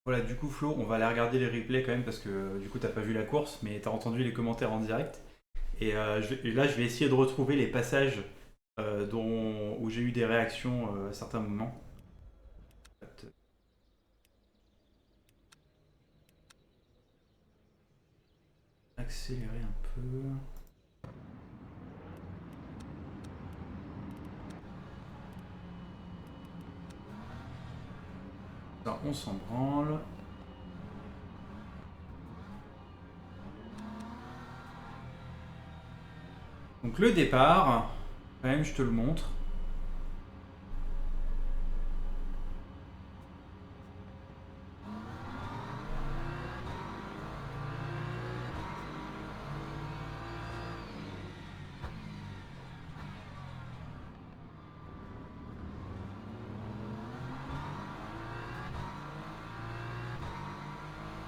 Voilà, du coup, Flo, on va aller regarder les replays quand même parce que du coup, t'as pas vu la course, mais t'as entendu les commentaires en direct. Et là, je vais essayer de retrouver les passages où j'ai eu des réactions à certains moments. Accélérer un peu. Ça, on s'en branle. Donc le départ, quand même, je te le montre.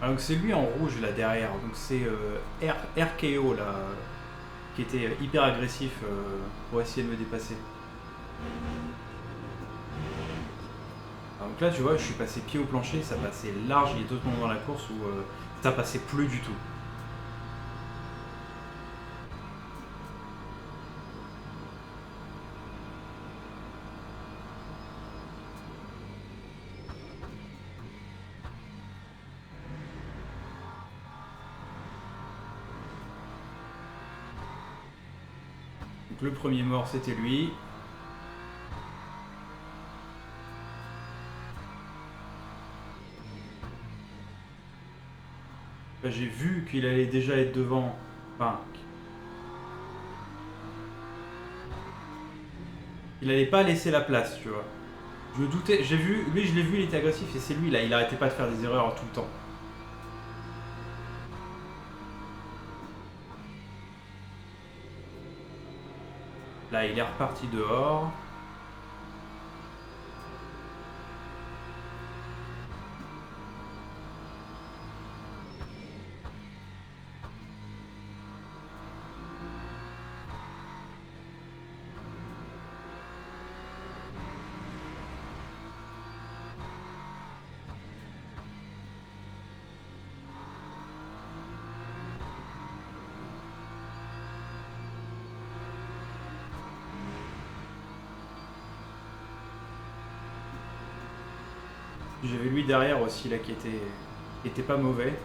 Alors, donc c'est lui en rouge là derrière. Donc c'est RKO là, qui était hyper agressif pour essayer de me dépasser. Alors, donc là, tu vois, je suis passé pied au plancher, ça passait large. Il y a d'autres moments dans la course où ça passait plus du tout. Donc le premier mort, c'était lui. Là, j'ai vu qu'il allait déjà être devant. Enfin, il allait pas laisser la place, tu vois. Je me doutais, j'ai vu, lui je l'ai vu, il était agressif et c'est lui là, il arrêtait pas de faire des erreurs tout le temps. Là, il est reparti dehors. J'avais lui derrière aussi là qui était pas mauvais.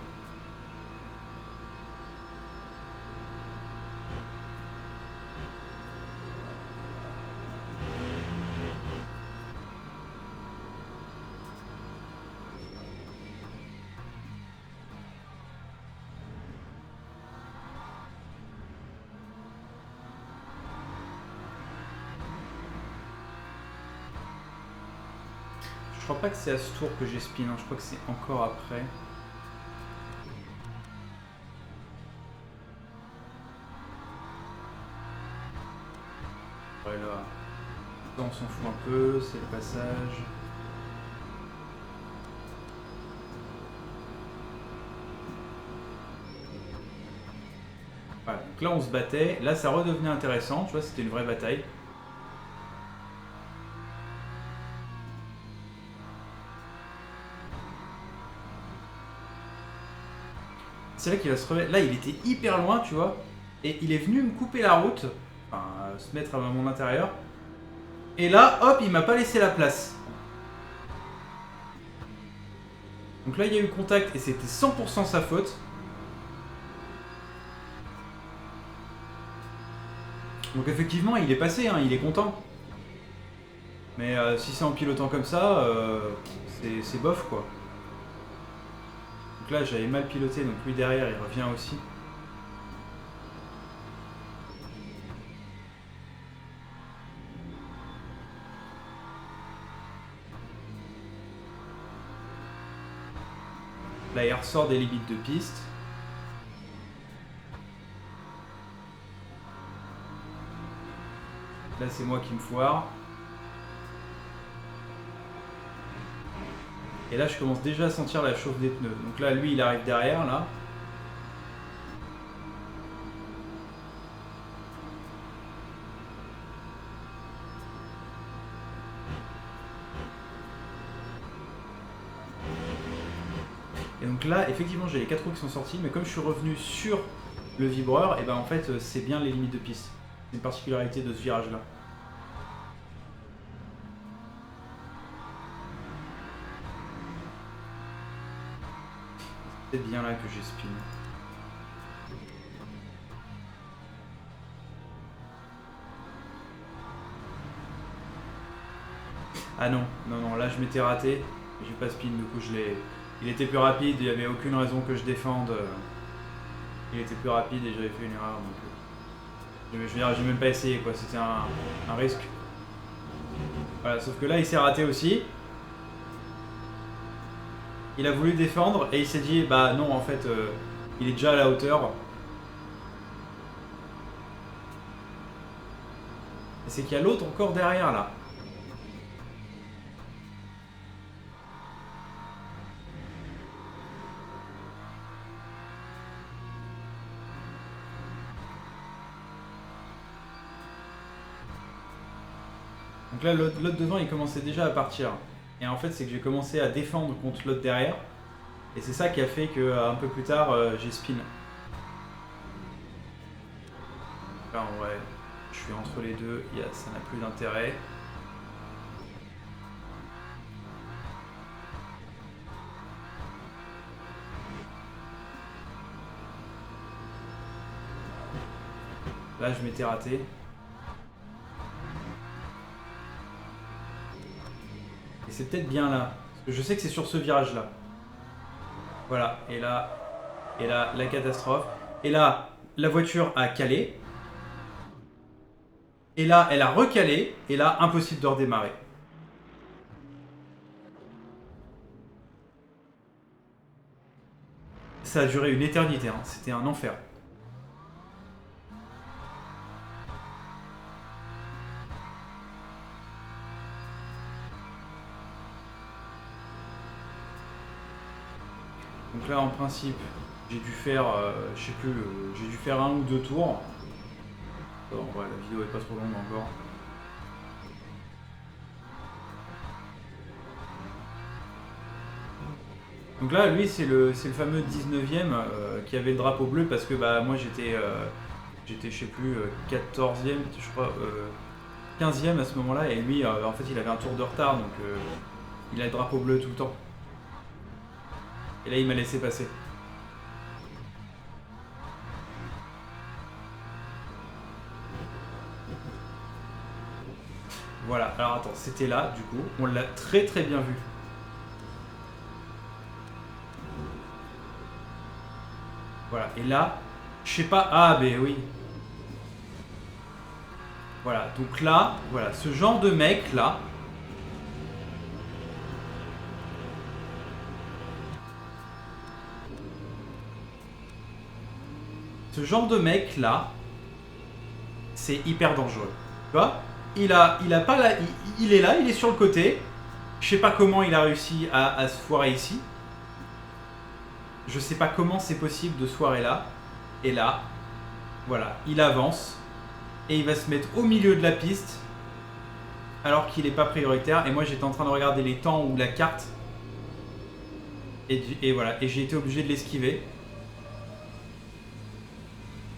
Je crois pas que c'est à ce tour que j'ai spin, hein. Je crois que c'est encore après. Ouais, là, on s'en fout un peu, c'est le passage. Voilà, donc là on se battait, là ça redevenait intéressant, tu vois, c'était une vraie bataille. C'est là qu'il va se remettre. Là il était hyper loin, tu vois, et il est venu me couper la route, enfin se mettre à mon intérieur. Et là, hop, il m'a pas laissé la place. Donc là il y a eu contact et c'était 100% sa faute. Donc effectivement il est passé, hein, il est content. Mais si c'est en pilotant comme ça, c'est bof quoi. Donc là j'avais mal piloté, donc lui derrière il revient aussi. Là il ressort des limites de piste. Là c'est moi qui me foire. Et là je commence déjà à sentir la chauffe des pneus. Donc là lui il arrive derrière là. Et donc là, effectivement, j'ai les 4 roues qui sont sorties, mais comme je suis revenu sur le vibreur, et ben en fait, c'est bien les limites de piste. C'est une particularité de ce virage-là. C'est bien là que j'ai spin. Ah non, non, non, là je m'étais raté. J'ai pas spin, du coup je l'ai... Il était plus rapide, il n'y avait aucune raison que je défende. Il était plus rapide et j'avais fait une erreur. Donc, je veux dire, j'ai même pas essayé quoi, c'était un risque. Voilà, sauf que là il s'est raté aussi. Il a voulu défendre et il s'est dit bah non en fait il est déjà à la hauteur. Et c'est qu'il y a l'autre encore derrière là. Donc là l'autre devant il commençait déjà à partir. Et en fait c'est que j'ai commencé à défendre contre l'autre derrière. Et c'est ça qui a fait que un peu plus tard j'ai spin. Là en vrai je suis entre les deux, ça n'a plus d'intérêt. Là je m'étais raté. Et c'est peut-être bien là. Parce que je sais que c'est sur ce virage là. Voilà, et là, la catastrophe. Et là, la voiture a calé. Et là, elle a recalé. Et là, impossible de redémarrer. Ça a duré une éternité, hein. C'était un enfer. Donc là, en principe, j'ai dû faire, je sais plus, j'ai dû faire 1 ou 2 tours. Bon, ouais, la vidéo est pas trop longue encore. Donc là, lui, c'est le fameux 19ème qui avait le drapeau bleu parce que bah, moi j'étais, je sais plus, 14ème, je crois, 15ème à ce moment-là, et lui, en fait, il avait un tour de retard, donc il a le drapeau bleu tout le temps. Et là, il m'a laissé passer. Voilà, alors attends, c'était là, du coup, on l'a très très bien vu. Voilà, et là, je sais pas, ah ben oui. Voilà, donc là, voilà, ce genre de mec là, c'est hyper dangereux. Tu vois, il a pas la, il est là, il est sur le côté. Je sais pas comment il a réussi à se foirer ici. Je sais pas comment c'est possible de se foirer là. Et là, voilà, il avance. Et il va se mettre au milieu de la piste. Alors qu'il n'est pas prioritaire. Et moi j'étais en train de regarder les temps ou la carte. Et voilà, et j'ai été obligé de l'esquiver.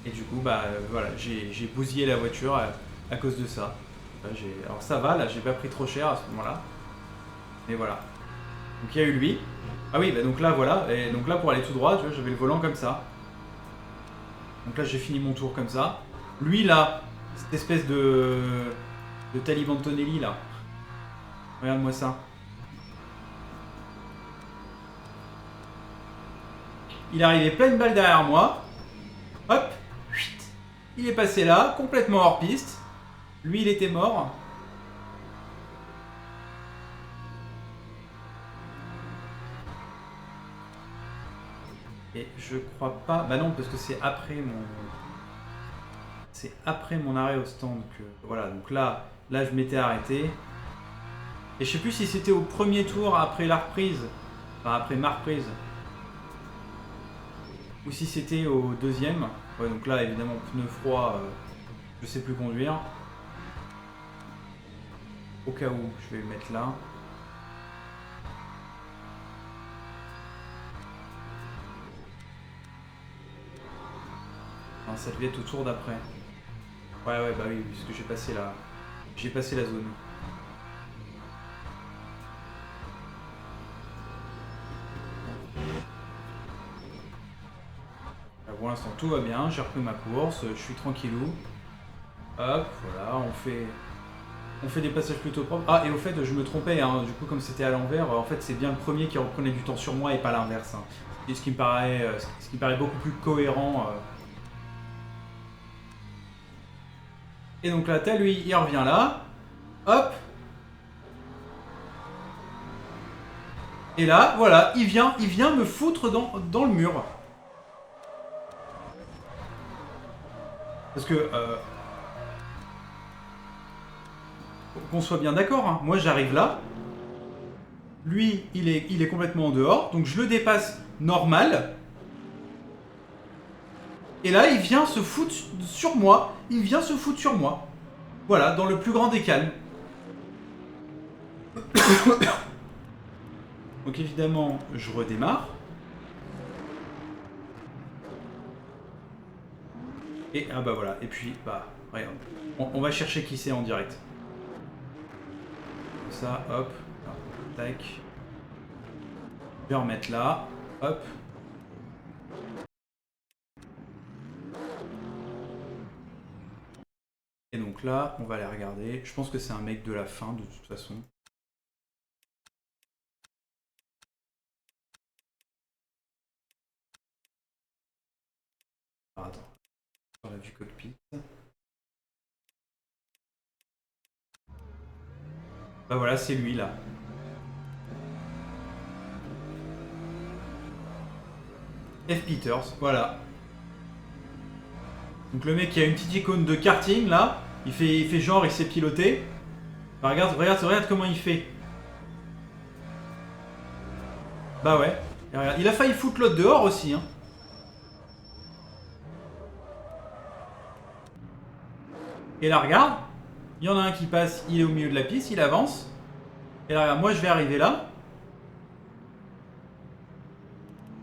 Et du coup, bah voilà, j'ai bousillé la voiture à cause de ça. Alors ça va, là j'ai pas pris trop cher à ce moment-là. Mais voilà. Donc il y a eu lui. Ah oui, bah donc là voilà, et donc là pour aller tout droit, tu vois, j'avais le volant comme ça. Donc là j'ai fini mon tour comme ça. Lui là, cette espèce de Taliban Tonelli là. Regarde-moi ça. Il est arrivé pleine balle derrière moi. Hop, il est passé là, complètement hors piste. Lui il était mort. Et je crois pas... Bah non, parce que c'est après mon... C'est après mon arrêt au stand que... Voilà, donc là je m'étais arrêté. Et je sais plus si c'était au premier tour après la reprise. Enfin, après ma reprise. Ou si c'était au deuxième. Ouais, donc là, évidemment, pneu froid, je sais plus conduire. Au cas où, je vais le mettre là. ça devait être au tour d'après. Ouais, bah oui, puisque j'ai passé la... J'ai passé la zone. Là, pour l'instant, tout va bien. J'ai repris ma course. Je suis tranquillou. Hop, voilà, on fait des passages plutôt propres. Ah, et au fait, je me trompais, hein, du coup, comme c'était à l'envers, en fait, c'est bien le premier qui reprenait du temps sur moi et pas l'inverse. Hein. Et ce qui me paraît beaucoup plus cohérent. Et donc là, t'as lui, il revient là. Hop. Et là, voilà, il vient me foutre dans le mur. Parce que... qu'on soit bien d'accord, hein, moi j'arrive là. Lui, il est complètement en dehors. Donc je le dépasse normal. Et là, il vient se foutre sur moi. Il vient se foutre sur moi. Voilà, dans le plus grand des calmes. Donc évidemment, je redémarre. Et ah bah voilà. Et puis, bah, regarde. On va chercher qui c'est en direct. Comme ça, hop. Tac. Je vais remettre là. Hop. Et donc là, on va aller regarder. Je pense que c'est un mec de la fin, de toute façon. Alors, attends. Sur la vue cockpit. Bah voilà, c'est lui là. F. Peters, voilà. Donc le mec qui a une petite icône de karting là, il fait genre, il sait piloter. Bah regarde comment il fait. Bah ouais. Et regarde, il a failli foutre l'autre dehors aussi. Hein. Et là regarde, il y en a un qui passe, il est au milieu de la piste, il avance. Et là regarde, moi je vais arriver là.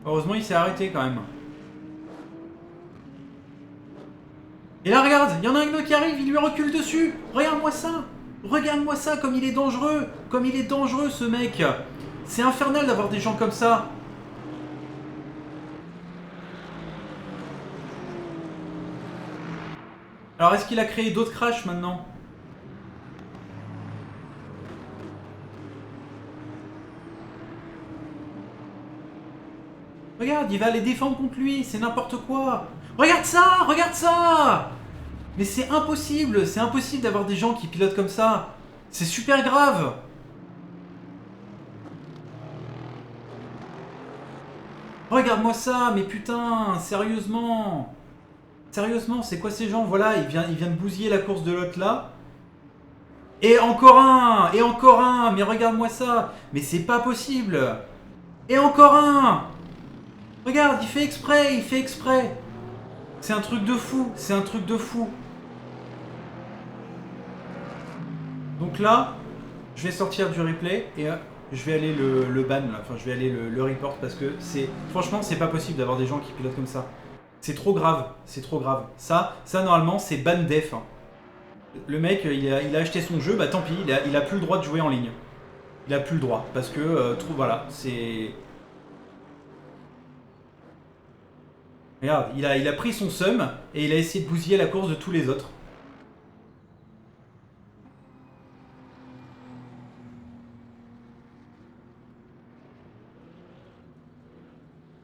Heureusement il s'est arrêté quand même. Et là regarde, il y en a un autre qui arrive, il lui recule dessus. Regarde-moi ça. Regarde-moi ça, comme il est dangereux. Comme il est dangereux ce mec. C'est infernal d'avoir des gens comme ça. Alors est-ce qu'il a créé d'autres crashs maintenant? Regarde, il va aller défendre contre lui, c'est n'importe quoi. Regarde ça, regarde ça. Mais c'est impossible d'avoir des gens qui pilotent comme ça. C'est super grave. Regarde-moi ça, mais putain, sérieusement. Sérieusement, c'est quoi ces gens? Voilà, il vient de bousiller la course de l'autre là. Et encore un, mais regarde-moi ça. Mais c'est pas possible. Et encore un. Regarde, il fait exprès, il fait exprès. C'est un truc de fou, c'est un truc de fou. Donc là, je vais sortir du replay et je vais aller le ban, là. Enfin je vais aller le report parce que c'est... Franchement, c'est pas possible d'avoir des gens qui pilotent comme ça. C'est trop grave, c'est trop grave. Ça normalement, c'est ban def. Hein. Le mec, il a acheté son jeu, bah tant pis, il a plus le droit de jouer en ligne. Il a plus le droit parce que, voilà, c'est... Regarde, il a pris son seum et il a essayé de bousiller la course de tous les autres.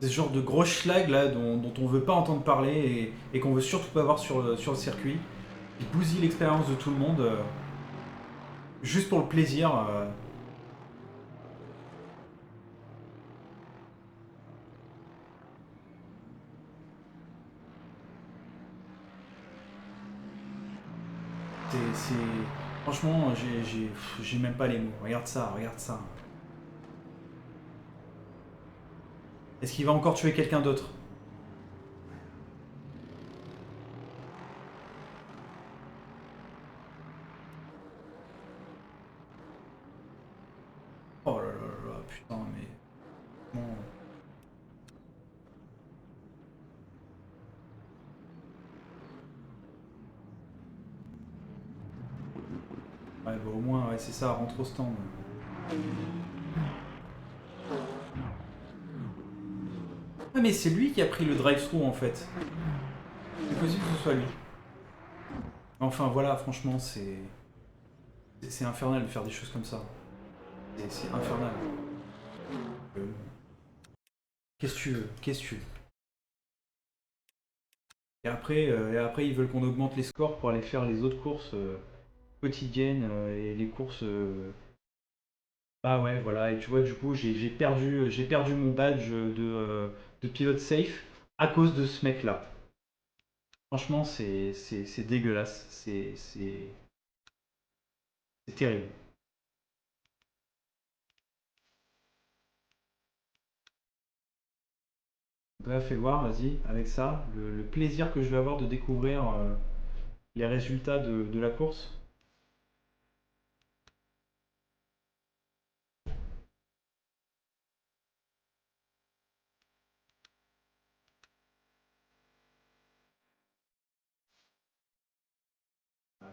C'est ce genre de gros schlag là dont on veut pas entendre parler et qu'on veut surtout pas voir sur le circuit. Il bousille l'expérience de tout le monde juste pour le plaisir. C'est... Franchement, j'ai même pas les mots. Regarde ça, regarde ça. Est-ce qu'il va encore tuer quelqu'un d'autre? Oh là là là là, putain, mais... Bon. Ouais, bah au moins, ouais, c'est ça, rentre au stand. Ah, mais c'est lui qui a pris le drive-thru en fait. C'est possible que ce soit lui. Enfin voilà, franchement, c'est infernal de faire des choses comme ça. C'est infernal. Euh, Qu'est-ce que tu veux? Qu'est-ce que tu veux? Et après, ils veulent qu'on augmente les scores pour aller faire les autres courses quotidiennes et les courses. Ah ouais, voilà. Et tu vois, du coup, j'ai perdu mon badge de pilote safe à cause de ce mec-là. Franchement, c'est dégueulasse. C'est terrible. Bah, fais voir, vas-y, avec ça, le plaisir que je vais avoir de découvrir les résultats de la course.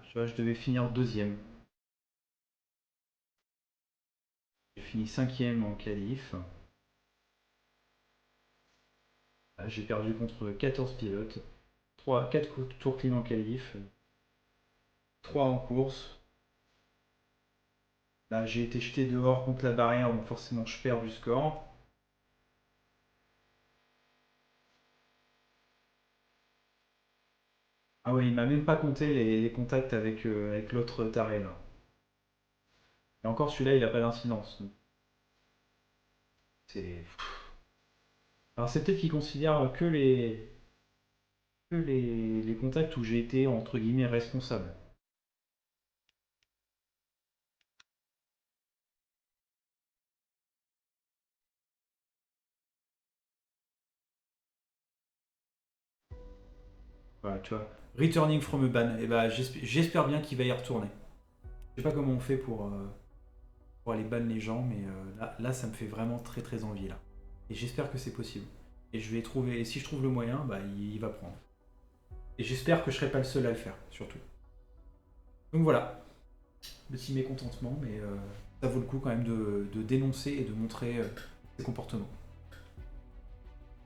Tu vois, je devais finir deuxième. J'ai fini cinquième en qualif. J'ai perdu contre 14 pilotes. 4 tours clean en qualif. 3 en course. Là, j'ai été jeté dehors contre la barrière, donc forcément je perds du score. Ah ouais, il m'a même pas compté les contacts avec l'autre taré là. Et encore celui-là, il a pas d'incidence. C'est. Alors c'est peut-être qu'il considère que les contacts où j'ai été entre guillemets responsable. Voilà, tu vois. Returning from a ban. Et bah j'espère bien qu'il va y retourner. Je sais pas comment on fait pour aller ban les gens, mais là ça me fait vraiment très très envie là. Et j'espère que c'est possible. Et je vais trouver. Et si je trouve le moyen, bah il va prendre. Et j'espère que je serai pas le seul à le faire, surtout. Donc voilà, petit mécontentement, mais ça vaut le coup quand même de dénoncer et de montrer ses comportements.